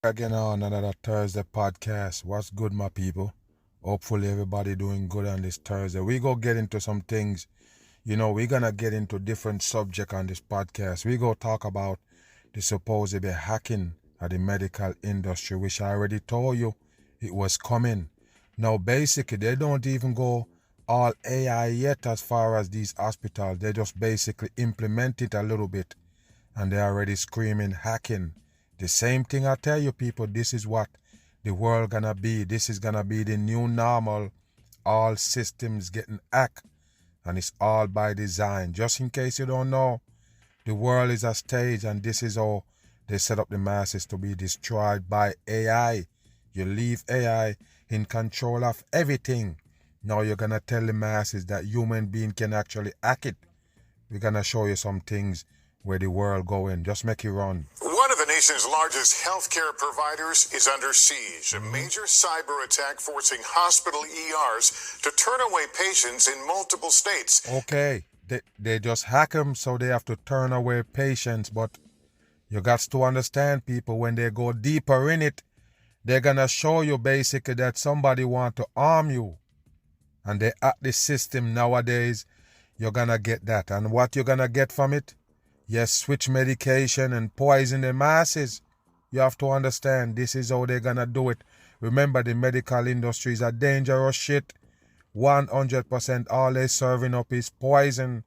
Again on another Thursday podcast. What's good, my people? Hopefully everybody doing good on this Thursday. We go get into some things. We're gonna get into different subject on this podcast. We go talk about the supposed hacking of the medical industry, which I already told you it was coming. Now basically they don't even go all AI yet as far as these hospitals. They just basically implement it a little bit and they're already screaming hacking. The same thing I tell you people, this is what the world gonna be. This is gonna be the new normal. All systems getting hacked and it's all by design. Just in case you don't know, the world is a stage and this is how they set up the masses to be destroyed by AI. You leave AI in control of everything. Now you're gonna tell the masses that human being can actually hack it. We're gonna show you some things where the world going. Just make it run. One of the nation's largest healthcare providers is under siege. A major cyber attack forcing hospital ERs to turn away patients in multiple states. Okay, they just hack them so they have to turn away patients. But you got to understand, people, when they go deeper in it, they're going to show you basically that somebody want to harm you. And they hack the system nowadays. You're going to get that. And what you're going to get from it? Yes, switch medication and poison the masses. You have to understand this is how they're gonna do it. Remember, the medical industry is a dangerous shit. 100% all they're serving up is poison.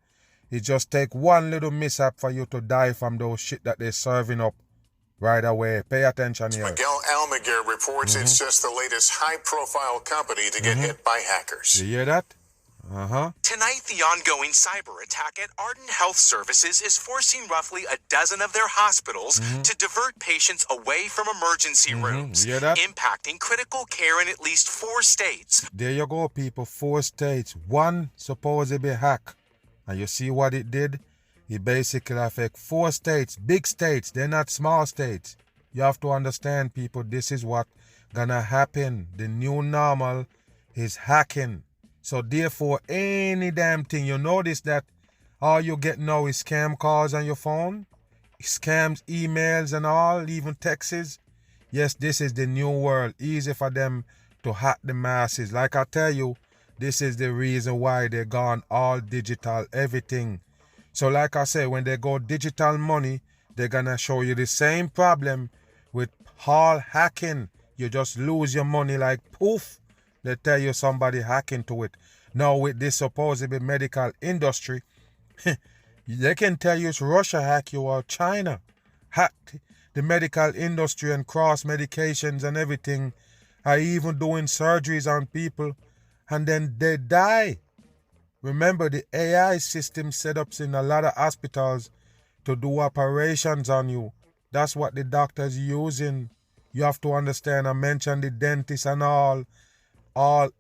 It just take one little mishap for you to die from those shit that they're serving up right away. Pay attention here. Miguel Almaguer reports it's just the latest high-profile company to get hit by hackers. You hear that? Tonight, the ongoing cyber attack at Ardent Health Services is forcing roughly a dozen of their hospitals to divert patients away from emergency rooms, impacting critical care in at least 4 states. There you go, people. 4 states. One supposedly hack. And you see what it did? It basically affect 4 states, big states. They're not small states. You have to understand, people, this is what gonna happen. The new normal is hacking. So therefore, any damn thing, you notice that all you get now is scam calls on your phone, scams, emails and all, even texts. Yes, this is the new world. Easy for them to hack the masses. Like I tell you, this is the reason why they're gone all digital, everything. So like I say, when they go digital money, they're gonna show you the same problem with all hacking. You just lose your money like poof. They tell you somebody hacking to it. Now with this supposedly medical industry, they can tell you it's Russia hack you or China hacked the medical industry and cross medications and everything. Are even doing surgeries on people and then they die. Remember, the AI system set up in a lot of hospitals to do operations on you. That's what the doctors using. You have to understand. I mentioned the dentists and all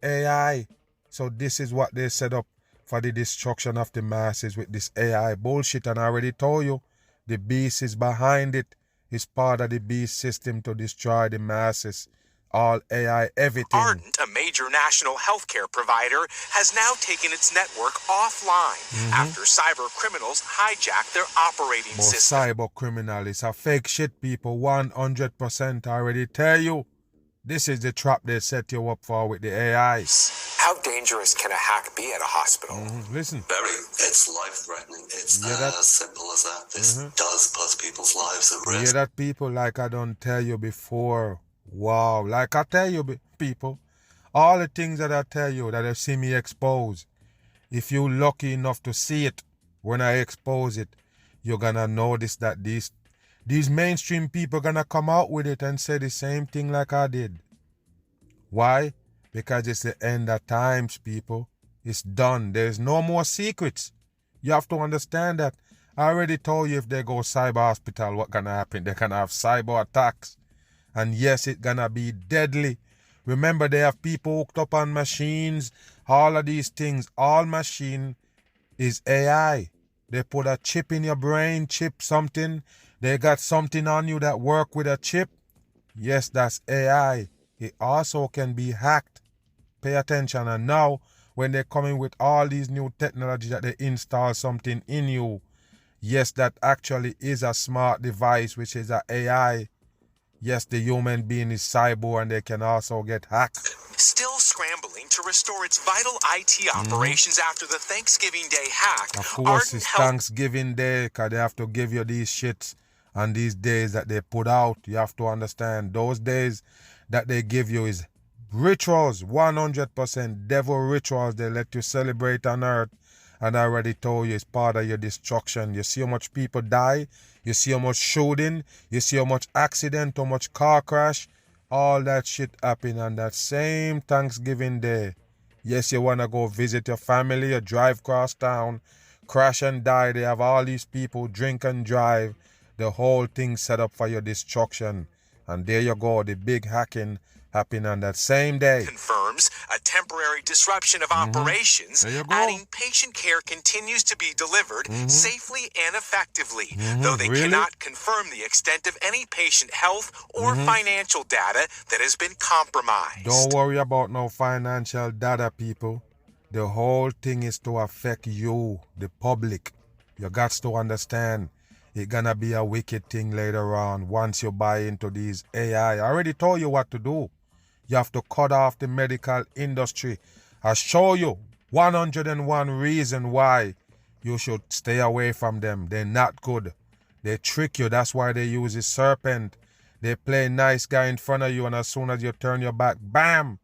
AI. So this is what they set up for the destruction of the masses with this AI bullshit. And I already told you, the beast is behind it. It's part of the beast system to destroy the masses. All AI, everything. Ardent, a major national healthcare provider, has now taken its network offline after cyber criminals hijacked their operating system. Cyber criminal is a fake shit, people. 100%. I already tell you. This is the trap they set you up for with the AIs. How dangerous can a hack be at a hospital? Listen. Very. It's life-threatening. It's as simple as that. This does put people's lives at risk. You hear that, people? Like I don't tell you before. Wow. Like I tell you, people, all the things that I tell you that have seen me expose, if you're lucky enough to see it when I expose it, you're gonna notice that these mainstream people gonna come out with it and say the same thing like I did. Why? Because it's the end of times, people. It's done. There's no more secrets. You have to understand that. I already told you if they go cyber hospital, what gonna happen? They're gonna have cyber attacks. And yes, it's gonna be deadly. Remember, they have people hooked up on machines. All of these things. All machine is AI. They put a chip in your brain, chip something. They got something on you that work with a chip. Yes, that's AI. It also can be hacked. Pay attention. And now, when they're coming with all these new technology that they install something in you, yes, that actually is a smart device, which is a AI. Yes, the human being is cyber and they can also get hacked. Still scrambling to restore its vital IT operations after the Thanksgiving Day hack. Of course, Ardent it's Health Thanksgiving Day because they have to give you these shits on these days that they put out. You have to understand those days that they give you is rituals, 100% devil rituals they let you celebrate on earth. And I already told you it's part of your destruction. You see how much people die, you see how much shooting, you see how much accident, how much car crash. All that shit happen on that same Thanksgiving Day. Yes, you want to go visit your family, you drive across town, crash and die. They have all these people drink and drive. The whole thing set up for your destruction. And there you go, the big hacking happened on that same day. confirms a temporary disruption of operations, There you go. adding patient care continues to be delivered safely and effectively, though they Really? cannot confirm the extent of any patient health or financial data that has been compromised. Don't worry about no financial data, people. The whole thing is to affect you, the public. You got to understand it's gonna be a wicked thing later on once you buy into these AI. I already told you what to do. You have to cut off the medical industry. I show you 101 reason why you should stay away from them. They're not good. They trick you. That's why they use a serpent. They play nice guy in front of you, and as soon as you turn your back, bam,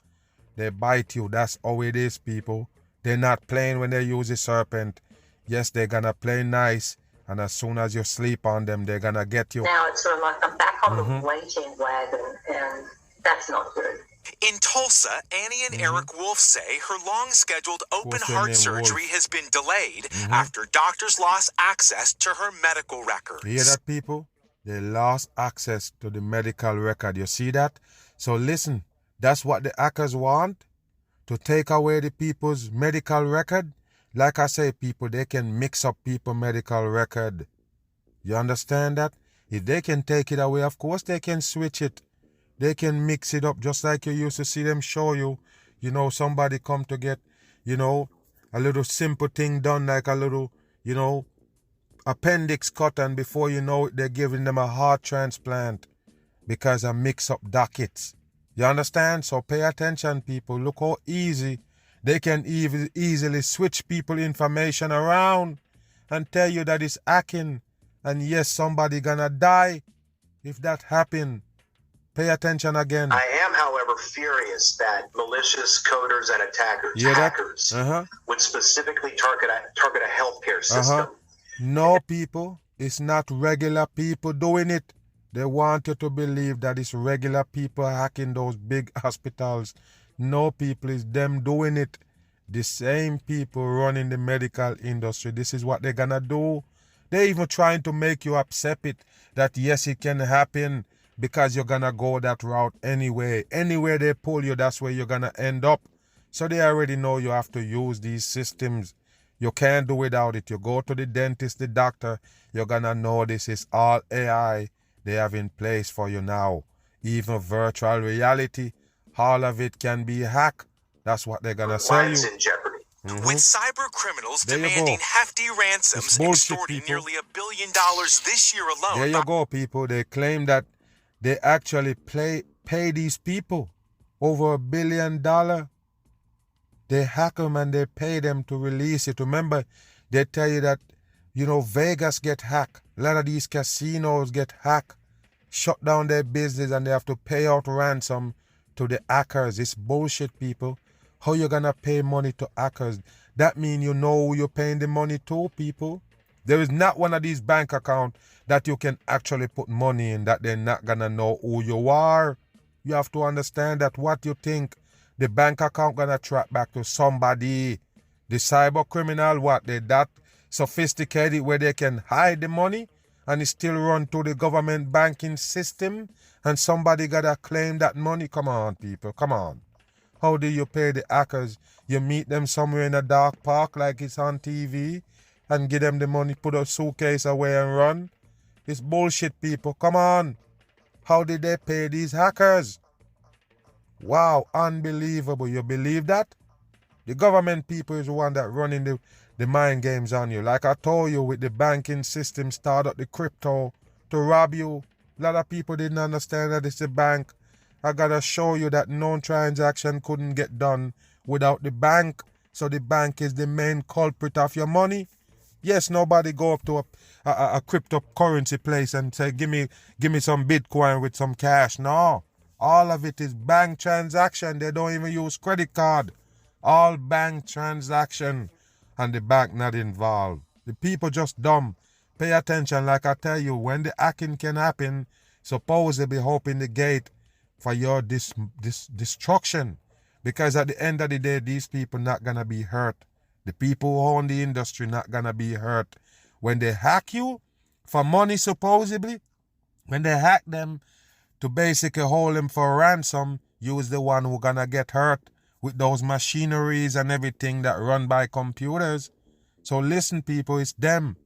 they bite you. That's how it is, people. They're not playing when they use a serpent. Yes, they're gonna play nice, and as soon as you sleep on them, they're gonna get you. Now it's sort of like I'm back on the waiting wagon, and that's not good. In Tulsa, Annie and Eric Wolf say her long-scheduled open What's their heart name, surgery Wolf? has been delayed after doctors lost access to her medical records. You hear that, people? They lost access to the medical record. You see that? So listen, that's what the hackers want, to take away the people's medical record. Like I say, people, they can mix up people's medical record. You understand that? If they can take it away, of course they can switch it. They can mix it up just like you used to see them show you. You know, somebody come to get, you know, a little simple thing done, like a little, you know, appendix cut, and before you know it, they're giving them a heart transplant because of mix up dockets. You understand? So pay attention, people. Look how easy they can easily switch people information around and tell you that it's hacking. And yes, somebody gonna die if that happen. Pay attention again. I am, however, furious that malicious coders and attackers, Hear that? hackers, Uh-huh. would specifically target a healthcare system. No, people, it's not regular people doing it. They want you to believe that it's regular people hacking those big hospitals. No, people, it's them doing it. The same people running the medical industry. This is what they're gonna do. They're even trying to make you accept it, that yes, it can happen because you're gonna go that route anyway. Anywhere they pull you, that's where you're gonna end up. So they already know you have to use these systems. You can't do without it. You go to the dentist, the doctor, you're gonna know this is all AI they have in place for you now. Even virtual reality, all of it can be hacked. That's what they're gonna sell you. Lives in jeopardy. With cyber criminals There you demanding go. hefty ransoms, It's bullshit, extorting people. nearly $1 billion this year alone. There you go, people. They claim that they actually pay these people over $1 billion. They hack them and they pay them to release it. Remember, they tell you that, you know, Vegas get hacked. A lot of these casinos get hacked, shut down their business, and they have to pay out ransom to the hackers. It's bullshit, people. How you gonna pay money to hackers? That means you know who you're paying the money to, people. There is not one of these bank accounts that you can actually put money in that they're not gonna know who you are. You have to understand that what you think the bank account gonna track back to somebody. The cyber criminal, what, they that sophisticated where they can hide the money and it still run to the government banking system, and somebody gotta claim that money? Come on, people, come on. How do you pay the hackers? You meet them somewhere in a dark park like it's on TV and give them the money, put a suitcase away and run? It's bullshit, people. Come on. How did they pay these hackers? Wow, unbelievable. You believe that? The government people is the one that running the mind games on you. Like I told you, with the banking system, start up the crypto to rob you. A lot of people didn't understand that it's the bank. I gotta show you that no transaction couldn't get done without the bank. So the bank is the main culprit of your money. Yes, nobody go up to a cryptocurrency place and say, give me some Bitcoin with some cash. No. All of it is bank transaction. They don't even use credit card. All bank transaction. And the bank not involved. The people just dumb. Pay attention, like I tell you, when the hacking can happen, suppose they be opening the gate for your destruction. Because at the end of the day, these people not gonna be hurt. The people who own the industry not gonna be hurt. When they hack you for money, supposedly, when they hack them to basically hold them for ransom, you is the one who gonna get hurt with those machineries and everything that run by computers. So listen, people, it's them.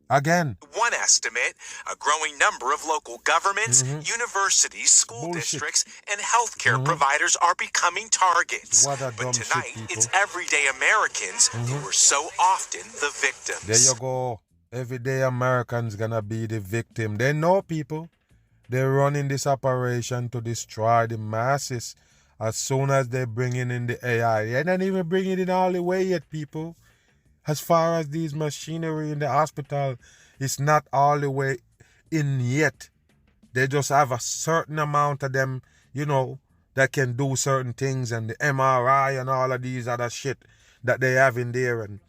Again. One estimate, a growing number of local governments, universities, school districts, and healthcare providers are becoming targets. What a but dumb tonight, shit, people. it's everyday Americans who are so often the victims. There you go. Everyday Americans gonna be the victim. They know, people. They're running this operation to destroy the masses as soon as they bring in the AI. They don't even bring it in all the way yet, people. As far as these machinery in the hospital, it's not all the way in yet. They just have a certain amount of them, that can do certain things, and the MRI and all of these other shit that they have in there, and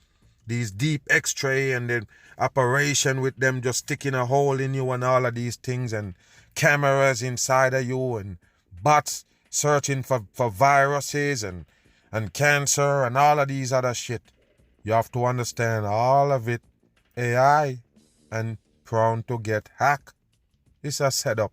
these deep x-ray and the operation with them just sticking a hole in you and all of these things, and cameras inside of you, and bots searching for viruses and cancer and all of these other shit. You have to understand all of it, AI, and prone to get hacked. It's a setup.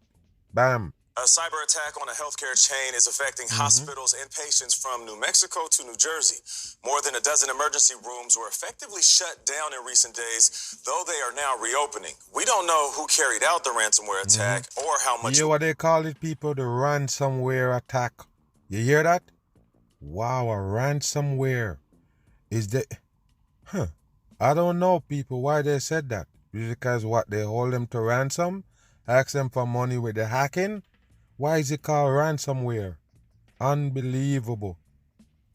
Bam. A cyber attack on a healthcare chain is affecting hospitals and patients from New Mexico to New Jersey. More than a dozen emergency rooms were effectively shut down in recent days, though they are now reopening. We don't know who carried out the ransomware attack or how much... You hear what they call it, people? The ransomware attack. You hear that? Wow, a ransomware. Is the... I don't know, people, why they said that. Because what, they hold them to ransom? Ask them for money with the hacking? Why is it called ransomware? Unbelievable.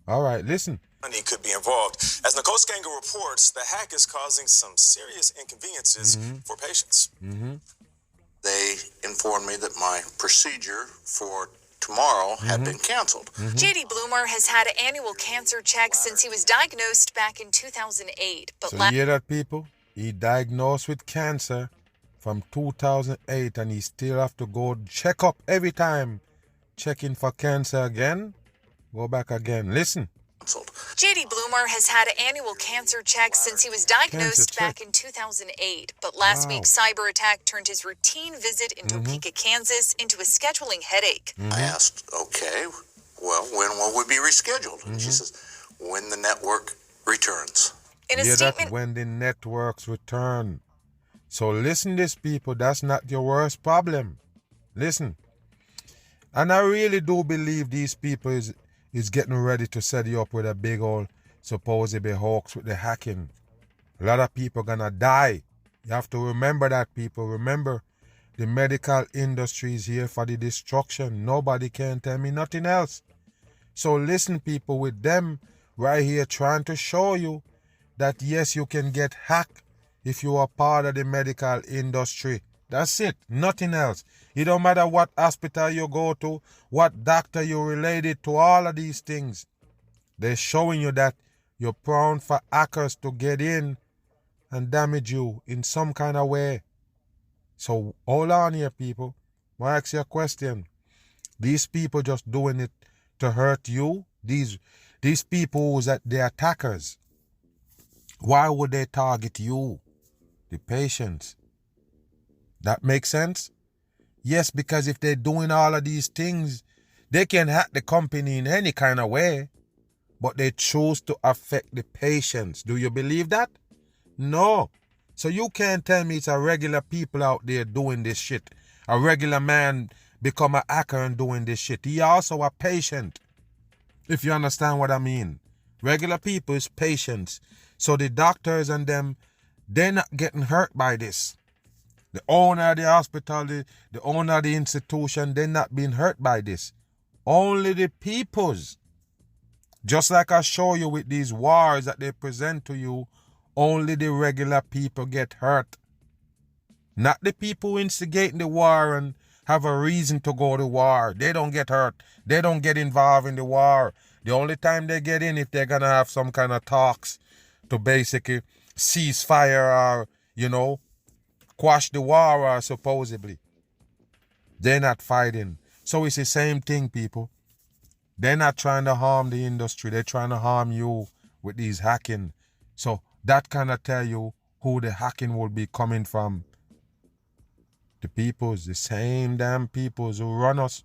All right, listen. Money could be involved. As Nicole Skanger reports, the hack is causing some serious inconveniences for patients. They informed me that my procedure for tomorrow had been canceled. J.D. Bloomer has had annual cancer checks since he was diagnosed back in 2008. But So you hear that, people? He diagnosed with cancer from 2008, and he still have to go check up every time. Checking for cancer again. Go back again. Listen. J.D. Bloomer has had annual cancer checks since he was diagnosed back in 2008. But last week's cyber attack turned his routine visit in Topeka, Kansas into a scheduling headache. I asked, okay, well, when will we be rescheduled? And she says, when the network returns. In a Hear statement, that? When the networks return. So listen this, people. That's not your worst problem. Listen. And I really do believe these people is getting ready to set you up with a big old supposedly hoax with the hacking. A lot of people gonna die. You have to remember that, people. Remember, the medical industry is here for the destruction. Nobody can tell me nothing else. So listen, people, with them right here trying to show you that yes, you can get hacked if you are part of the medical industry. That's it. Nothing else. It don't matter what hospital you go to, what doctor you're related to, all of these things. They're showing you that you're prone for hackers to get in and damage you in some kind of way. So hold on here, people. I ask you a question. These people just doing it to hurt you? These people who's at the attackers. Why would they target you? The patients. That makes sense? Yes, because if they're doing all of these things, they can hack the company in any kind of way, but they choose to affect the patients. Do you believe that? No. So you can't tell me it's a regular people out there doing this shit. A regular man become a hacker and doing this shit. He also a patient, if you understand what I mean. Regular people is patients. So the doctors and them, they're not getting hurt by this. The owner of the hospital, the owner of the institution, they're not being hurt by this. Only the peoples. Just like I show you with these wars that they present to you, only the regular people get hurt. Not the people instigating the war and have a reason to go to war. They don't get hurt. They don't get involved in the war. The only time they get in if they're going to have some kind of talks to basically cease fire or, quash the war or supposedly. They're not fighting. So it's the same thing, people. They're not trying to harm the industry. They're trying to harm you with these hacking. So that kind of tell you who the hacking will be coming from. The peoples, the same damn peoples who run us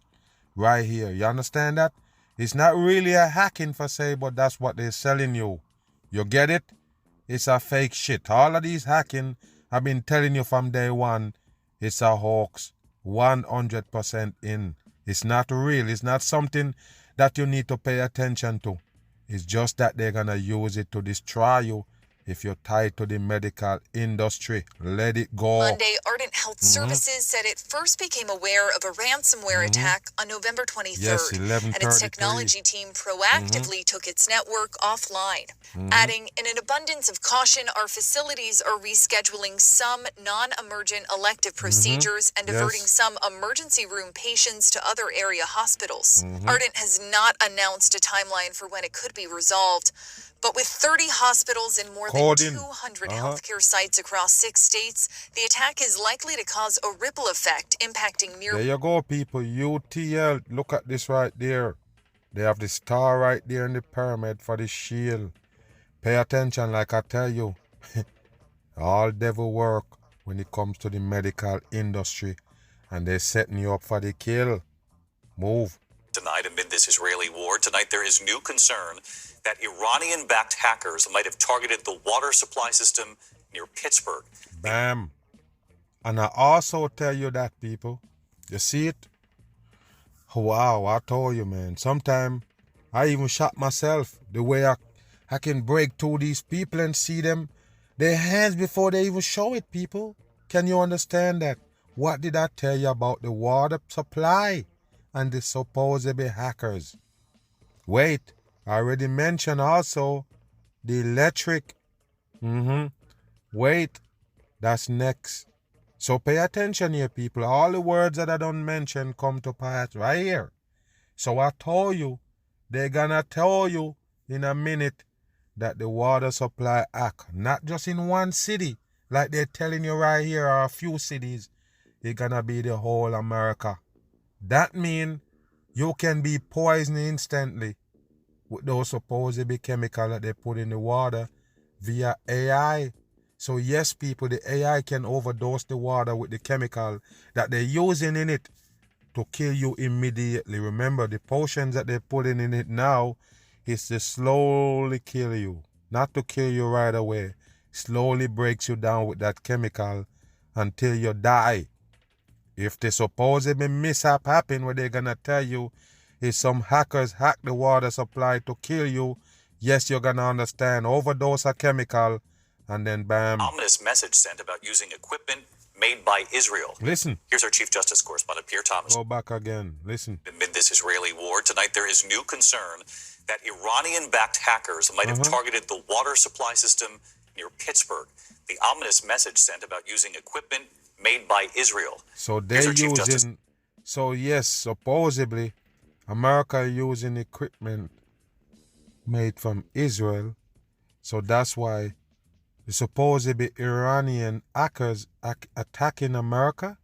right here. You understand that? It's not really a hacking for say, but that's what they're selling you. You get it? It's a fake shit. All of these hacking, I've been telling you from day one, it's a hoax. 100% in. It's not real. It's not something that you need to pay attention to. It's just that they're going to use it to destroy you if you're tied to the medical industry. Let it go. Monday, Ardent Health Services said it first became aware of a ransomware attack on November 23rd. Yes, 11:33. And its technology team proactively took its network offline. Adding, in an abundance of caution, our facilities are rescheduling some non-emergent elective procedures and diverting some emergency room patients to other area hospitals. Ardent has not announced a timeline for when it could be resolved. But with 30 hospitals and more than 200 healthcare sites across 6 states, the attack is likely to cause a ripple effect, impacting nearly... There you go, people. UTL. Look at this right there. They have the star right there in the pyramid for the shield. Pay attention, like I tell you. All devil work when it comes to the medical industry. And they're setting you up for the kill. Move. Tonight, amid this Israeli war, tonight there is new concern that Iranian-backed hackers might have targeted the water supply system near Pittsburgh. Bam. And I also tell you that, people. You see it? Wow, I told you, man. Sometimes I even shock myself the way I can break through these people and see them, their hands before they even show it, people. Can you understand that? What did I tell you about the water supply and the supposed hackers? Wait. I already mentioned also the electric. Wait, that's next. So pay attention here, people. All the words that I don't mention come to pass right here. So I told you, they're gonna tell you in a minute that the water supply act, not just in one city, like they're telling you right here, or a few cities, it's gonna be the whole America. That means you can be poisoned instantly with those supposed chemicals that they put in the water via AI. So yes, people, the AI can overdose the water with the chemical that they're using in it to kill you immediately. Remember, the potions that they're putting in it now is to slowly kill you, not to kill you right away. Slowly breaks you down with that chemical until you die. If the supposed mishap happen where they're gonna tell you if some hackers hack the water supply to kill you, yes, you're going to understand. Overdose a chemical, and then bam. Ominous message sent about using equipment made by Israel. Listen. Here's our Chief Justice correspondent, Pierre Thomas. Go back again. Listen. Amid this Israeli war, tonight there is new concern that Iranian-backed hackers might have targeted the water supply system near Pittsburgh. The ominous message sent about using equipment made by Israel. So they're using... So yes, supposedly... America using equipment made from Israel, so that's why the supposed Iranian hackers attacking America,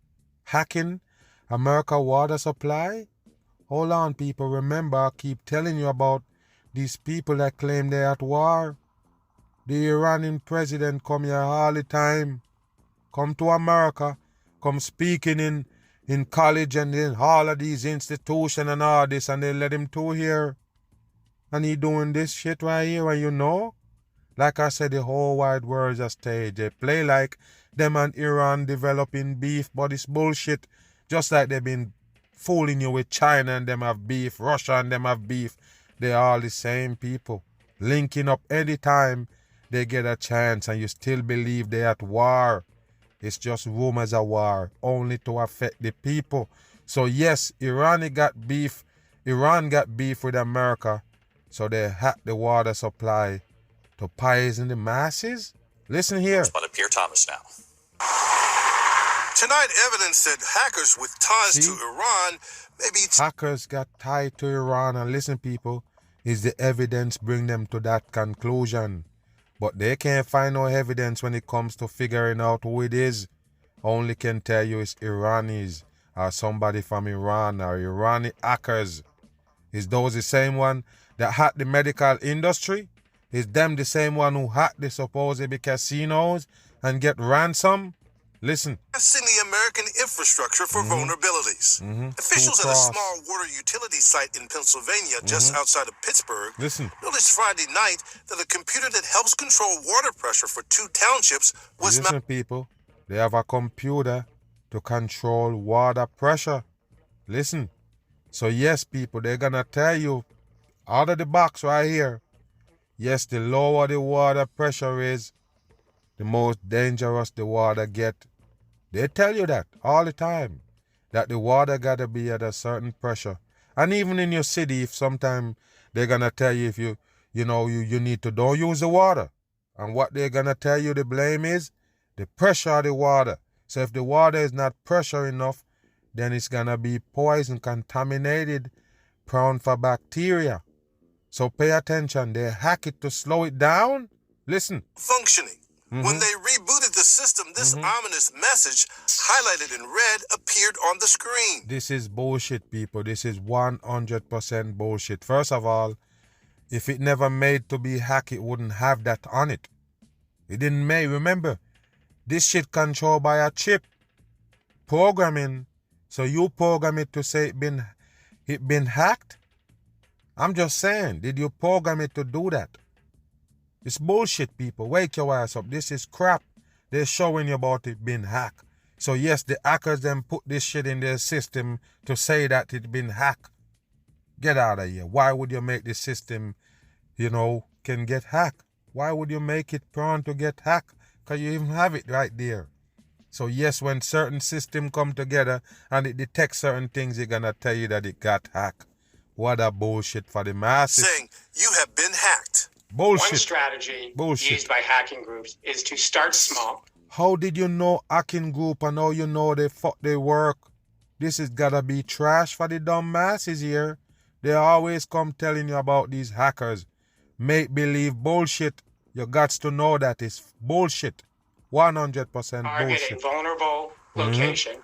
hacking America water supply. Hold on, people. Remember, I keep telling you about these people that claim they're at war. The Iranian president come here all the time, come to America, come speaking in college and in all of these institutions and all this, and they let him through here. And he doing this shit right here, and you know? Like I said, the whole wide world's a stage. They play like them and Iran developing beef, but it's bullshit. Just like they've been fooling you with China and them have beef, Russia and them have beef. They're all the same people. Linking up anytime they get a chance, and you still believe they're at war. It's just rumors of war, only to affect the people. So yes, Iran got beef with America, so they hacked the water supply to poison the masses. Listen here. Spot of Pierre Thomas now. Tonight, evidence said hackers with ties to Iran maybe hackers got tied to Iran, and listen, people, is the evidence bring them to that conclusion. But they can't find no evidence when it comes to figuring out who it is. Only can tell you it's Iranis or somebody from Iran or Irani hackers. Is those the same one that hacked the medical industry? Is them the same one who hacked the supposed casinos and get ransom? Listen. Testing the American infrastructure for vulnerabilities. Officials at a small water utility site in Pennsylvania, just outside of Pittsburgh, noticed Friday night that a computer that helps control water pressure for 2 townships was... Listen, people, they have a computer to control water pressure. Listen. So yes, people, they're gonna tell you out of the box right here, yes, the lower the water pressure is, the most dangerous the water get. They tell you that all the time, that the water gotta be at a certain pressure. And even in your city, if sometime they're gonna tell you if you need to don't use the water. And what they're gonna tell you the blame is the pressure of the water. So if the water is not pressure enough, then it's gonna be poison, contaminated, prone for bacteria. So pay attention. They hack it to slow it down. Listen. Functioning. When they rebooted the system, this ominous message, highlighted in red, appeared on the screen. This is bullshit, people. This is 100% bullshit. First of all, if it never made to be hacked, it wouldn't have that on it. It didn't make. Remember, this shit controlled by a chip. Programming. So you program it to say it been hacked? I'm just saying, did you program it to do that? It's bullshit, people. Wake your ass up. This is crap. They're showing you about it being hacked. So yes, the hackers then put this shit in their system to say that it been hacked. Get out of here. Why would you make the system, can get hacked? Why would you make it prone to get hacked? Because you even have it right there. So yes, when certain systems come together and it detects certain things, it's going to tell you that it got hacked. What a bullshit for the masses. Saying you have been hacked. Bullshit. One strategy used by hacking groups is to start small. How did you know hacking group and how you know they work? This is gotta be trash for the dumb masses here. They always come telling you about these hackers. Make believe bullshit. You got to know that it's bullshit. 100% bullshit. Target a vulnerable location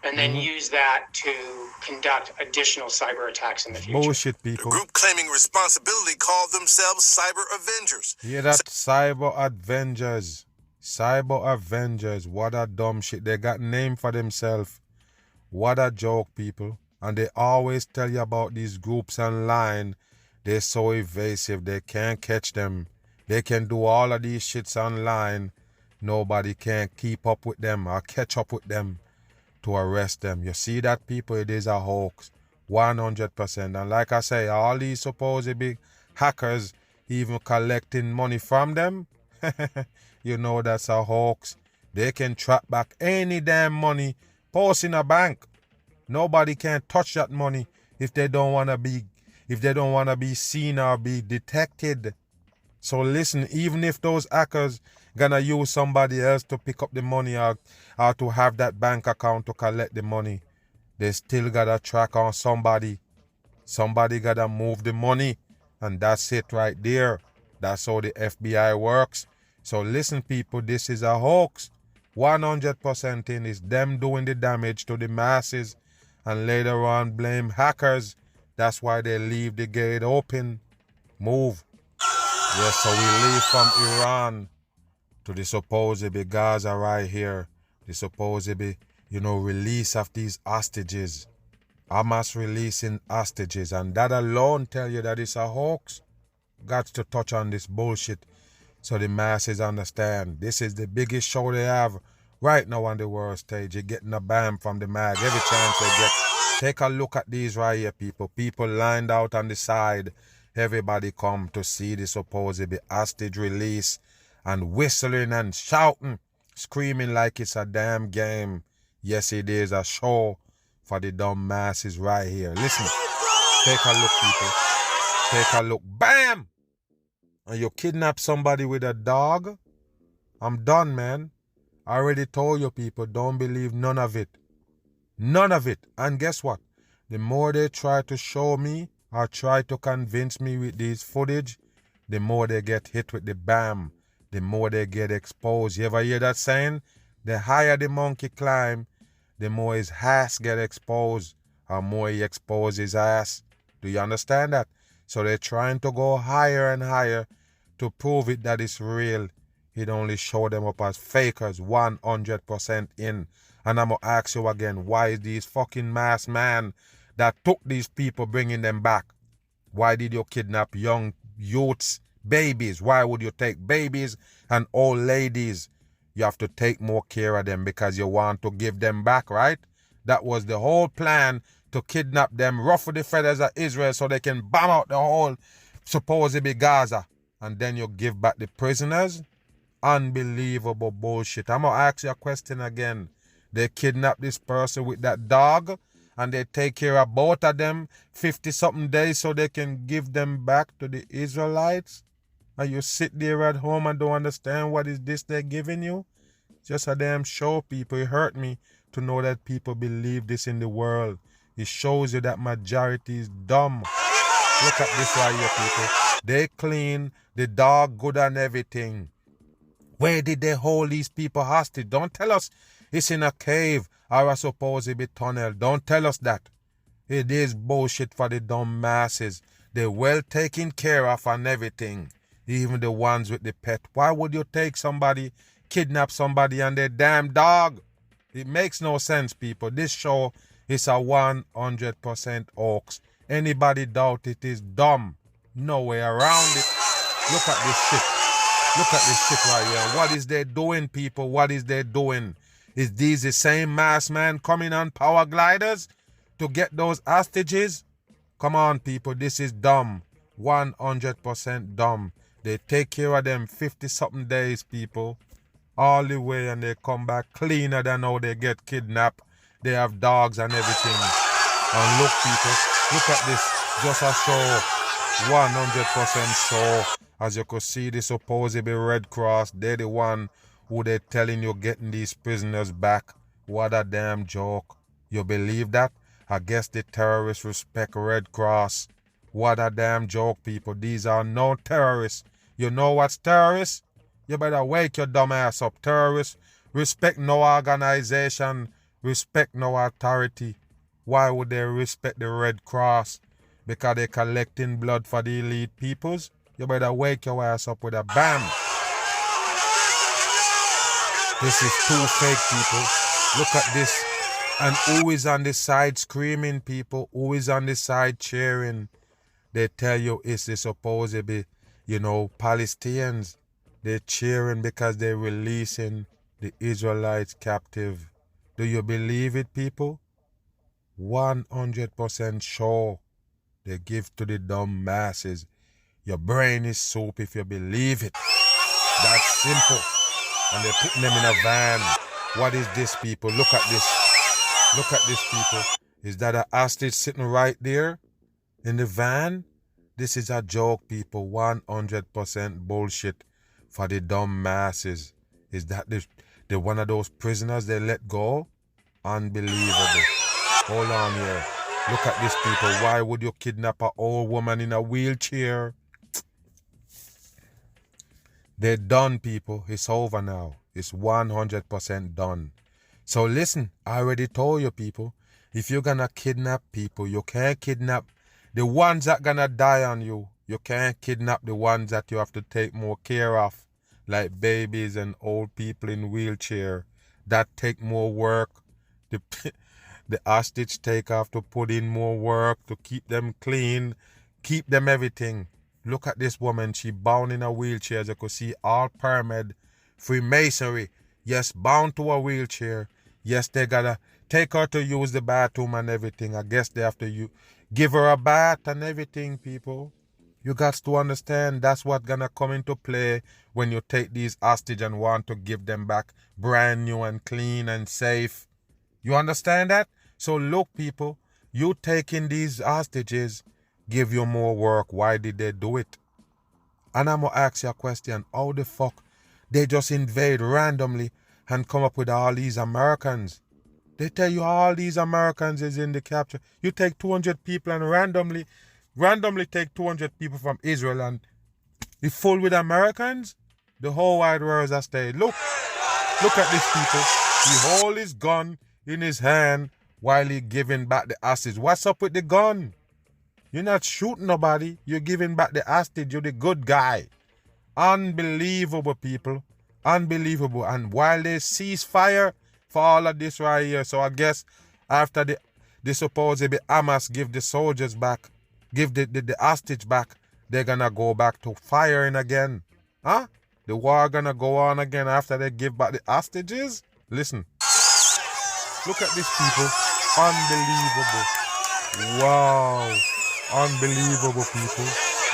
and then use that to conduct additional cyber attacks in the future. Bullshit, people. The group claiming responsibility called themselves Cyber Avengers. Yeah, that's Cyber Avengers. Cyber Avengers. What a dumb shit. They got name for themselves. What a joke, people. And they always tell you about these groups online. They're so evasive. They can't catch them. They can do all of these shits online. Nobody can keep up with them or catch up with them to arrest them. You see that, people? It is a hoax. 100%. And like I say, all these supposed big hackers even collecting money from them, that's a hoax. They can track back any damn money post in a bank. Nobody can touch that money if they don't want to be seen or be detected. So listen, even if those hackers gonna use somebody else to pick up the money or to have that bank account to collect the money, they still gotta track on somebody. Somebody gotta move the money, and that's it right there. That's how the FBI works. So listen, people, this is a hoax. 100% in is them doing the damage to the masses and later on blame hackers. That's why they leave the gate open. Move. Yes, so we leave from Iran to the supposed Gaza right here. The supposed release of these hostages. Hamas releasing hostages. And that alone tell you that it's a hoax. Got to touch on this bullshit so the masses understand. This is the biggest show they have right now on the world stage. You're getting a bam from the mag every chance they get. Take a look at these right here, people. People lined out on the side. Everybody come to see the supposed hostage release and whistling and shouting screaming like it's a damn game. Yes, it is a show for the dumb masses right here. Listen, take a look, people. Take a look. Bam! And you kidnap somebody with a dog? I'm done, man. I already told you people, don't believe none of it. None of it. And guess what? The more they try to show me or try to convince me with these footage, the more they get hit with the bam. The more they get exposed. You ever hear that saying? The higher the monkey climb, the more his ass get exposed, or more he exposes his ass. Do you understand that? So they're trying to go higher and higher to prove it that it's real. It only show them up as fakers 100% in. And I'm going to ask you again, why is these fucking masked man that took these people bringing them back? Why did you kidnap young youths, babies? Why would you take babies and old ladies? You have to take more care of them because you want to give them back, right? That was the whole plan, to kidnap them, ruffle the feathers of Israel so they can bomb out the whole supposedly Gaza. And then you give back the prisoners? Unbelievable bullshit. I'm going to ask you a question again. They kidnap this person with that dog and they take care of both of them 50-something days so they can give them back to the Israelites? And you sit there at home and don't understand what is this they're giving you? Just a damn show, people. It hurt me to know that people believe this in the world. It shows you that majority is dumb. Look at this right here, people. They clean, the dog good and everything. Where did they hold these people hostage? Don't tell us it's in a cave or a supposedly tunnel. Don't tell us that. It is bullshit for the dumb masses. They're well taken care of and everything. Even the ones with the pet. Why would you take somebody, kidnap somebody and their damn dog? It makes no sense, people. This show is a 100% hoax. Anybody doubt it is dumb. No way around it. Look at this shit. Look at this shit right here. What is they doing, people? What is they doing? Is these the same masked man coming on power gliders to get those hostages? Come on, people. This is dumb. 100% dumb. They take care of them 50-something days, people. All the way, and they come back cleaner than how they get kidnapped. They have dogs and everything. And look, people, look at this. Just a show. 100% show. As you could see, the supposedly Red Cross, they're the one who they're telling you getting these prisoners back. What a damn joke. You believe that? I guess the terrorists respect Red Cross. What a damn joke, people. These are no terrorists. You know what's terrorists? You better wake your dumb ass up. Terrorists respect no organization, respect no authority. Why would they respect the Red Cross? Because they're collecting blood for the elite peoples? You better wake your ass up with a bam. This is too fake, people. Look at this. And who is on the side screaming, people? Who is on the side cheering? They tell you it's the supposedly, Palestinians. They're cheering because they're releasing the Israelites captive. Do you believe it, people? 100% sure. They give to the dumb masses. Your brain is soup if you believe it. That's simple. And they're putting them in a van. What is this, people? Look at this. Look at this, people. Is that a hostage sitting right there in the van? This is a joke, people. 100% bullshit for the dumb masses. Is that the one of those prisoners they let go? Unbelievable. Hold on here. Look at this, people. Why would you kidnap an old woman in a wheelchair? They're done, people. It's over now. It's 100% done. So listen, I already told you, people. If you're gonna kidnap people, you can't kidnap the ones that gonna die on you. You can't kidnap the ones that you have to take more care of, like babies and old people in wheelchair. That take more work. The hostage take have to put in more work to keep them clean, keep them everything. Look at this woman. She bound in a wheelchair. As you can see, all pyramid, Freemasonry. Yes, bound to a wheelchair. Yes, they gotta take her to use the bathroom and everything. I guess they have to give her a bath and everything, people. You got to understand that's what's gonna come into play when you take these hostage and want to give them back brand new and clean and safe. You understand that? So look, people, you taking these hostages give you more work. Why did they do it? And I'm gonna ask you a question. How the fuck they just invade randomly and come up with all these Americans? They tell you all these Americans is in the capture. You take 200 people and randomly take 200 people from Israel and it's full with Americans? The whole wide world has stayed. Look at these people. He hold his gun in his hand while he giving back the hostage. What's up with the gun? You're not shooting nobody. You're giving back the hostage. You're the good guy. Unbelievable, people. Unbelievable. And while they cease fire for all of this right here, so I guess after the supposedly Hamas give the soldiers back, give the hostage back, they're gonna go back to firing again. Huh? The war gonna go on again after they give back the hostages? Listen. Look at these people. Unbelievable. Wow. Unbelievable, people.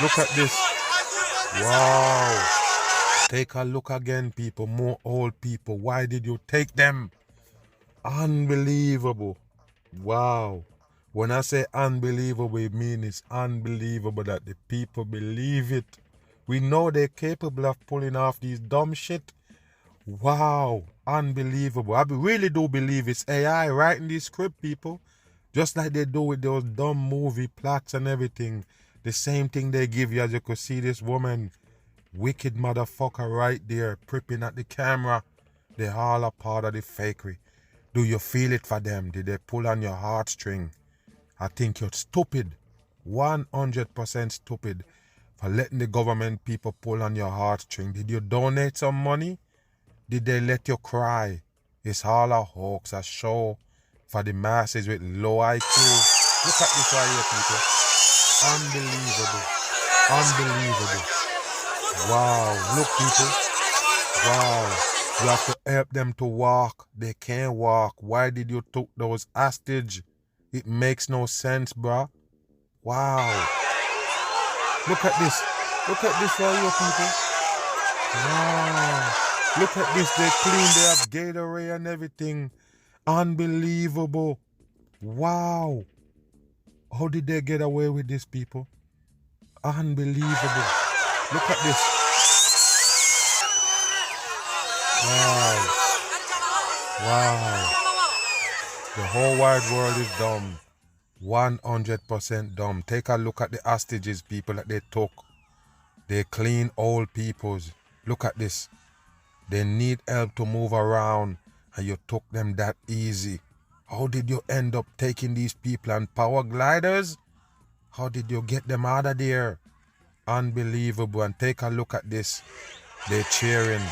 Look at this. Wow. Take a look again, people. More old people. Why did you take them? Unbelievable. Wow. When I say unbelievable, it means it's unbelievable that the people believe it. We know they're capable of pulling off these dumb shit. Wow. Unbelievable. I really do believe it's AI writing this script, people. Just like they do with those dumb movie plots and everything. The same thing they give you, as you could see this woman. Wicked motherfucker right there, prepping at the camera. They all a part of the fakery. Do you feel it for them? Did they pull on your heartstring? I think you're stupid. 100% stupid for letting the government people pull on your heartstring. Did you donate some money? Did they let you cry? It's all a hoax, a show for the masses with low IQ. Look at this right here, people. Unbelievable. Unbelievable. Wow. Look, people. Wow. You have to help them to walk. They can't walk. Why did you took those hostage? It makes no sense, bruh. Wow. Look at this. Look at this right here, people. Wow. Look at this. They clean. They have Gatorade and everything. Unbelievable. Wow. How did they get away with this, people? Unbelievable. Look at this. Wow. Wow. The whole wide world is dumb. 100% dumb. Take a look at the hostages, people, that they took. They clean old peoples. Look at this. They need help to move around, and you took them that easy. How did you end up taking these people on power gliders? How did you get them out of there? Unbelievable. And take a look at this. They're cheering.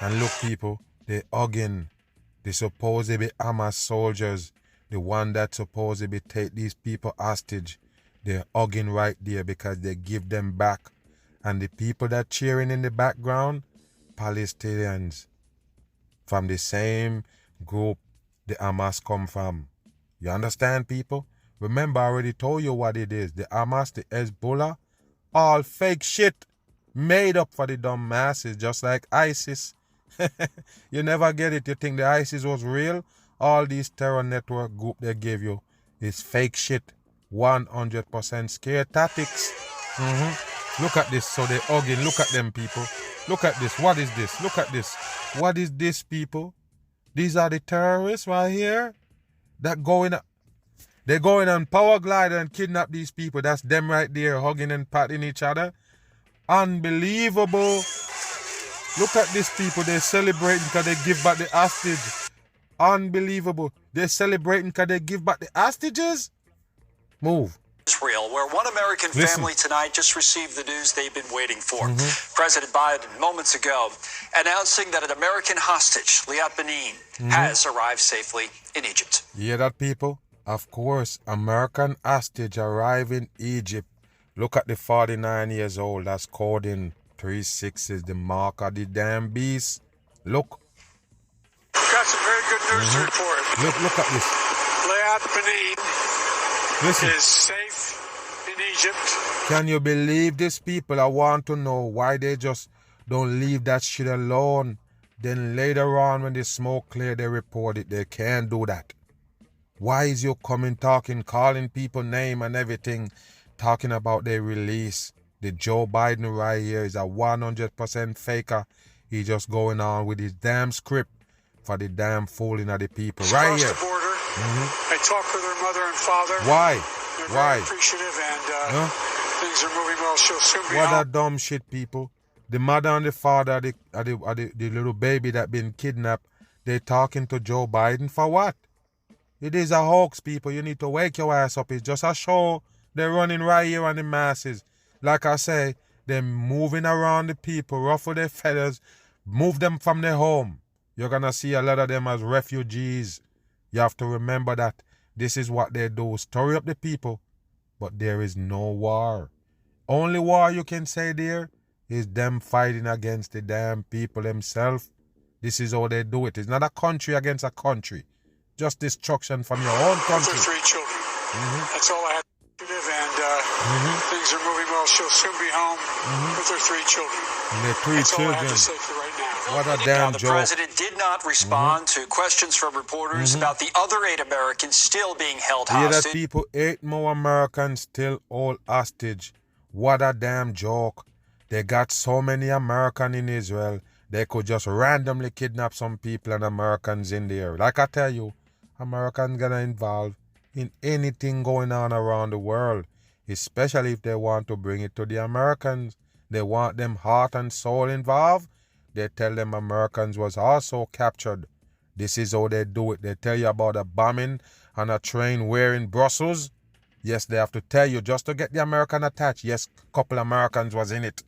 And look, people, they're hugging the supposedly Hamas soldiers, the one that supposedly take these people hostage. They're hugging right there because they give them back. And the people that cheering in the background, Palestinians from the same group the Hamas come from. You understand, people? Remember, I already told you what it is. The Hamas, the Hezbollah, all fake shit made up for the dumb masses, just like ISIS. You never get it. You think the ISIS was real? All these terror network group they gave you is fake shit. 100% scare tactics. Look at this. So they're hugging. Look at them, people. Look at this. What is this? Look at this. What is this, people? These are the terrorists right here that they're going on power glider and kidnap these people. That's them right there hugging and patting each other. Unbelievable. Look at these people. They're celebrating because they give back the hostage. Unbelievable. They're celebrating because they give back the hostages. Move. Israel, where one American family tonight just received the news they've been waiting for. President Biden, moments ago, announcing that an American hostage, Liat Benin, has arrived safely in Egypt. You hear that, people? Of course, American hostage arrived in Egypt. Look at the 49 years old. That's coding 36 the mark of the damn beast. Look. Got some very good news to report. Look at this. Liat Benin Listen. is safe in in Egypt. Can you believe these people? I want to know why they just don't leave that shit alone. Then later on when the smoke clear, they report it. They can't do that. Why is you coming talking, calling people name and everything, talking about their release? The Joe Biden right here is a 100% faker. He just going on with his damn script for the damn fooling of the people. Right Across here. the border. I talked with her mother and father. Why? They're Why? very appreciative, and things are moving well. She'll soon be What home. a dumb shit, people. The mother and the father, the little baby that been kidnapped, they talking to Joe Biden for what? It is a hoax, people. You need to wake your ass up. It's just a show. They're running right here on the masses. Like I say, they're moving around the people, ruffle their feathers, move them from their home. You're going to see a lot of them as refugees. You have to remember that this is what they do. Story up the people, but there is no war. Only war you can say there is them fighting against the damn people themselves. This is how they do it. It's not a country against a country. Just destruction from your own country. With her 3 children. That's all I had to give, and things are moving well. She'll soon be home with her 3 children. And their 3 That's children. all I have to say for right now. What a Now, damn the joke. president did not respond to questions from reporters about the other 8 Americans still being held Hear that, hostage. people? 8 more Americans still all hostage. What a damn joke. They got so many Americans in Israel, they could just randomly kidnap some people and Americans in there. Like I tell you, Americans gonna involve in anything going on around the world, especially if they want to bring it to the Americans. They want them heart and soul involved. They tell them Americans was also captured. This is how they do it. They tell you about a bombing on a train where in Brussels. Yes, they have to tell you just to get the American attached. Yes, couple Americans was in it.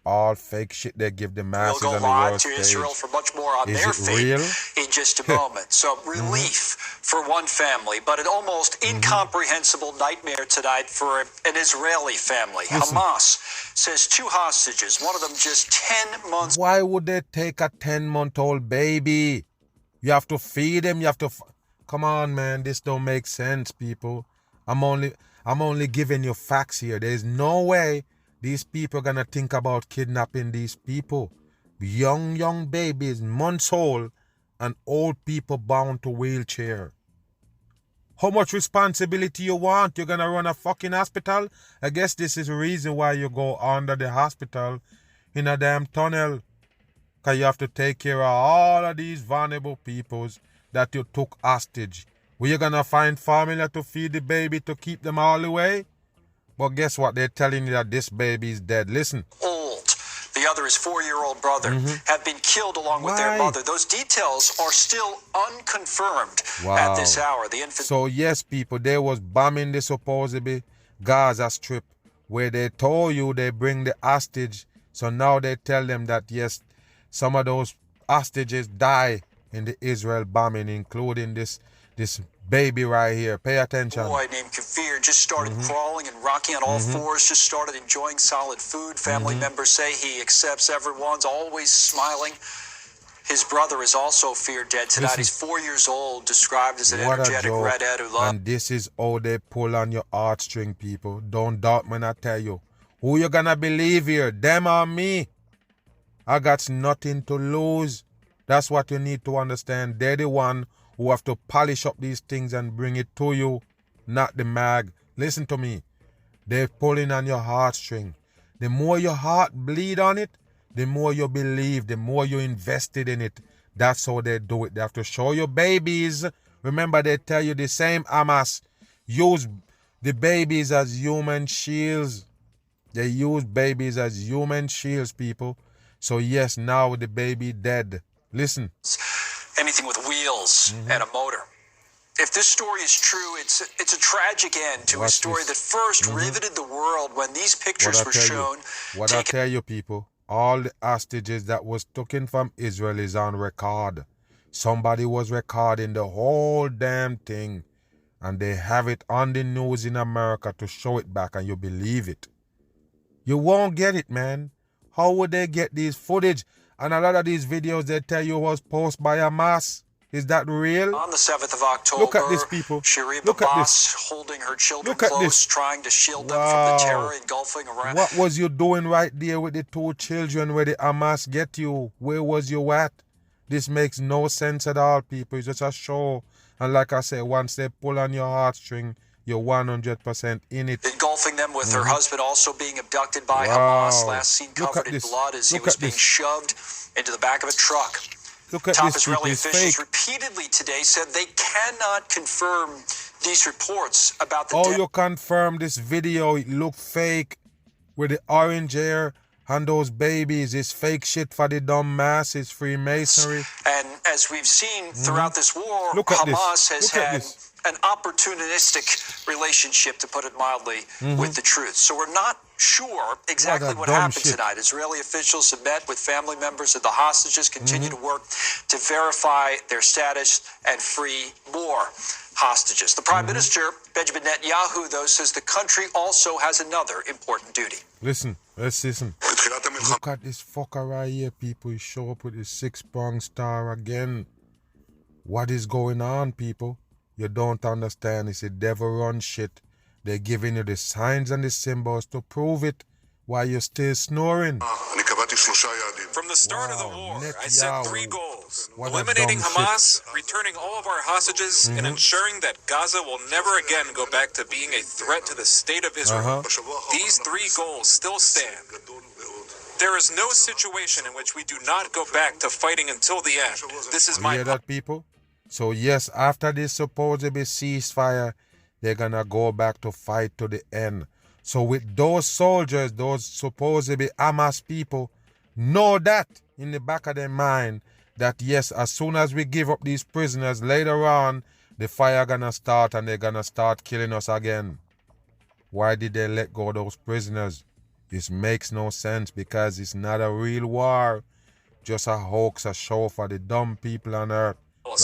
All fake shit they give the masses We'll on go the live world to stage. Israel for much more on Is their it fate real? in just a moment. So relief for one family, but an almost incomprehensible nightmare tonight for an Israeli family. Listen. Hamas says 2 hostages, one of them just 10 months. Why would they take a 10-month-old baby? You have to feed him. You have to. Come on, man. This don't make sense, people. I'm only giving you facts here. There's no way these people are gonna think about kidnapping these people. Young babies, months old, and old people bound to wheelchair. How much responsibility you want? You're gonna run a fucking hospital? I guess this is the reason why you go under the hospital in a damn tunnel. Because you have to take care of all of these vulnerable peoples that you took hostage. Where you gonna find formula to feed the baby to keep them all the way? But guess what? They're telling you that this baby is dead. Listen. Old. The other, his 4-year-old brother, have been killed along with their Why? mother. Those details are still unconfirmed at this hour. The infant. So yes, people, they was bombing the supposedly Gaza Strip where they told you they bring the hostage. So now they tell them that yes, some of those hostages die in the Israel bombing, including this baby right here. Pay attention. A boy named Kafir just started crawling and rocking on all fours, just started enjoying solid food. Family members say he accepts everyone's, always smiling. His brother is also feared dead tonight. He's 4 years old, described as an What a energetic joke. redhead who loves. And this is how they pull on your heartstring, people. Don't doubt when I tell you. Who you gonna believe here? Them or me? I got nothing to lose. That's what you need to understand. They're the one who have to polish up these things and bring it to you, not the mag. Listen to me. They're pulling on your heartstring. The more your heart bleed on it, the more you believe, the more you invested in it. That's how they do it. They have to show you babies. Remember, they tell you the same Hamas. Use the babies as human shields. They use babies as human shields, people. So yes, now the baby dead. Listen. Anything with wheels and a motor. If this story is true, it's a tragic end to a Watch story this. that first riveted the world when these pictures were shown. What I tell you, people, all the hostages that was taken from Israel is on record. Somebody was recording the whole damn thing, and they have it on the news in America to show it back, and you believe it. You won't get it, man. How would they get these footage? And a lot of these videos they tell you was posted by Hamas. Is that real? On the 7th of October, look at this, people. Shariba Look at Boss this. holding her children Look at close, this. trying to shield them from the terror engulfing Iran. What was you doing right there with the 2 children where the Hamas get you? Where was you at? This makes no sense at all, people. It's just a show. And like I said, once they pull on your heartstring, you're 100% in it. Engulfing them with her husband also being abducted by Hamas, last seen covered in blood as he was being shoved into the back of a truck. Look at Top this, Israeli it's officials fake. repeatedly today said they cannot confirm these reports about the You confirm this video, it look fake. With the orange hair and those babies, it's fake shit for the dumb masses, Freemasonry. And as we've seen throughout this war, Look at Hamas this. has Look at had this. an opportunistic relationship, to put it mildly, with the truth. So we're not sure exactly what happened tonight. Israeli officials have met with family members of the hostages, continue to work to verify their status and free more hostages. The Prime Minister, Benjamin Netanyahu, though, says the country also has another important duty. Listen, let's listen. Look at this fucker right here, people. He show up with his 6-pronged star again. What is going on, people? You don't understand. It's a devil-run shit. They're giving you the signs and the symbols to prove it while you're still snoring. From the start of the war, I set 3 goals. Eliminating Hamas, returning all of our hostages, and ensuring that Gaza will never again go back to being a threat to the state of Israel. These 3 goals still stand. There is no situation in which we do not go back to fighting until the end. This is my... You hear that, people? So yes, after this supposed ceasefire, they're gonna go back to fight to the end. So with those soldiers, those supposedly Hamas people, know that in the back of their mind that yes, as soon as we give up these prisoners, later on, the fire gonna start and they're gonna start killing us again. Why did they let go of those prisoners? This makes no sense because it's not a real war. Just a hoax, a show for the dumb people on earth.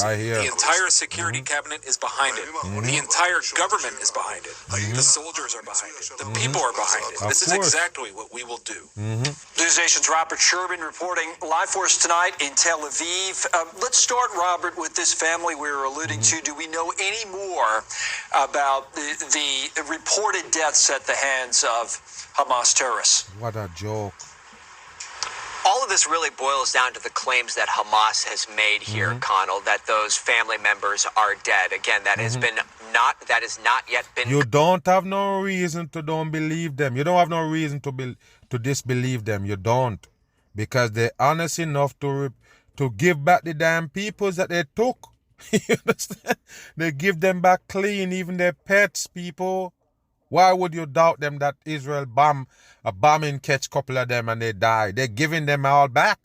Right here. The entire security cabinet is behind it. The entire government is behind it. The soldiers are behind it. The people are behind it. This is exactly what we will do. News Nation's Robert Sherman reporting live for us tonight in Tel Aviv. Let's start, Robert, with this family we were alluding to. Do we know any more about the reported deaths at the hands of Hamas terrorists? What a joke. All of this really boils down to the claims that Hamas has made here, Connell, that those family members are dead. Again, that has not yet been. You don't have no reason to don't believe them. You don't have no reason to disbelieve them. You don't, because they're honest enough to give back the damn peoples that they took. You understand? They give them back clean, even their pets, people. Why would you doubt them that Israel bombing catch a couple of them and they die? They're giving them all back.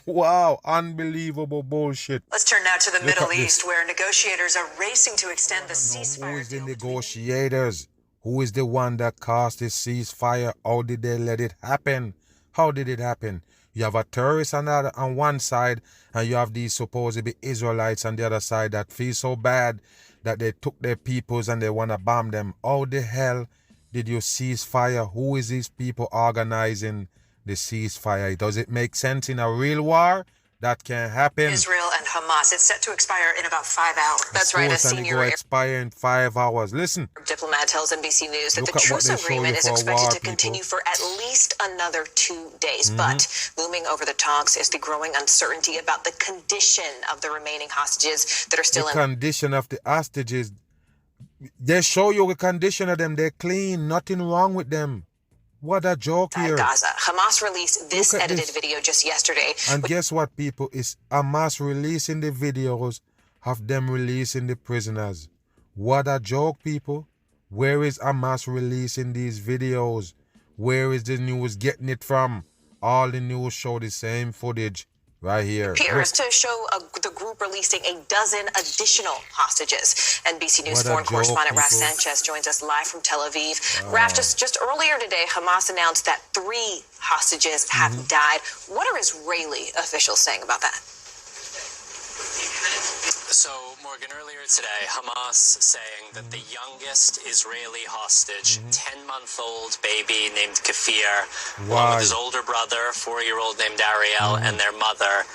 Wow, unbelievable bullshit. Let's turn now to the Middle East, where negotiators are racing to extend the ceasefire. Who is the negotiators? Who is the one that caused this ceasefire? How did they let it happen? How did it happen? You have a terrorist on one side, and you have these supposedly Israelites on the other side that feel so bad that they took their peoples and they want to bomb them. How the hell did you cease fire? Who is these people organizing the ceasefire? Does it make sense in a real war? That can happen. Israel and Hamas. It's set to expire in about 5 hours. That's right. A senior expire in 5 hours. Listen. Diplomat tells NBC News that the truce agreement is expected to continue for at least another 2 days. But looming over the talks is the growing uncertainty about the condition of the remaining hostages that are still in. The condition of the hostages. They show you the condition of them. They're clean. Nothing wrong with them. What a joke here. Gaza. Hamas released this edited video just yesterday. And guess what, people? It's Hamas releasing the videos of them releasing the prisoners. What a joke, people. Where is Hamas releasing these videos? Where is the news getting it from? All the news show the same footage right here. Appears to show the group releasing a dozen additional hostages. NBC News foreign correspondent Raf Sanchez joins us live from Tel Aviv. Raf, just earlier today, Hamas announced that 3 hostages have died. What are Israeli officials saying about that? So, Morgan, earlier today, Hamas saying that the youngest Israeli hostage, 10-month-old baby named Kafir, along with his older brother, 4-year-old named Ariel, and their mother,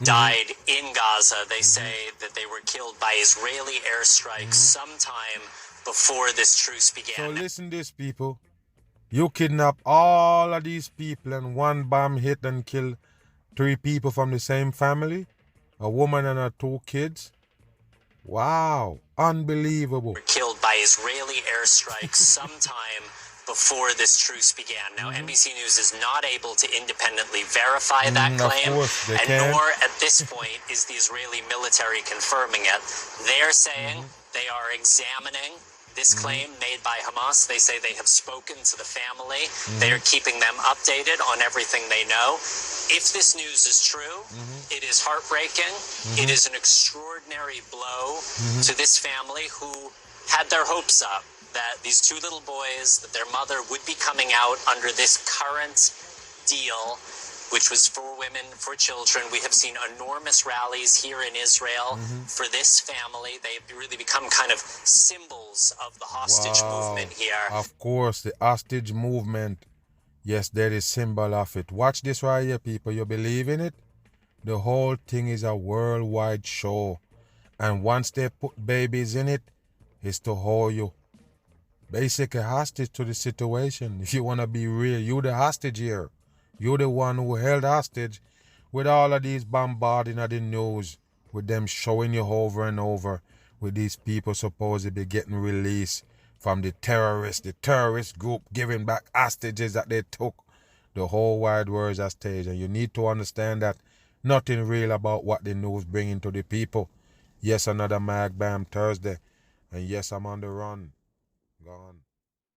died in Gaza. They say that they were killed by Israeli airstrikes sometime before this truce began. So listen this, people. You kidnap all of these people and one bomb hit and kill 3 people from the same family? A woman and her 2 kids? Wow. Unbelievable. Were killed by Israeli airstrikes sometime before this truce began. Now, NBC News is not able to independently verify that claim, and nor at this point is the Israeli military confirming it. They're saying they are examining this claim made by Hamas. They say they have spoken to the family. They are keeping them updated on everything they know. If this news is true, it is heartbreaking. It is an extraordinary blow to this family who had their hopes up that these 2 little boys, that their mother would be coming out under this current deal, which was for women, for children. We have seen enormous rallies here in Israel for this family. They've really become kind of symbols of the hostage movement here. Of course, the hostage movement. Yes, there is symbol of it. Watch this right here, people. You believe in it? The whole thing is a worldwide show. And once they put babies in it, it's to hold you basically hostage to the situation. If you want to be real, you the hostage here. You're the one who held hostage with all of these bombarding of the news, with them showing you over and over, with these people supposedly getting released from the terrorist group giving back hostages that they took. The whole wide world is a stage, and you need to understand that nothing real about what the news bringing to the people. Yes, another Mag Bam Thursday, and yes, I'm on the run. Gone.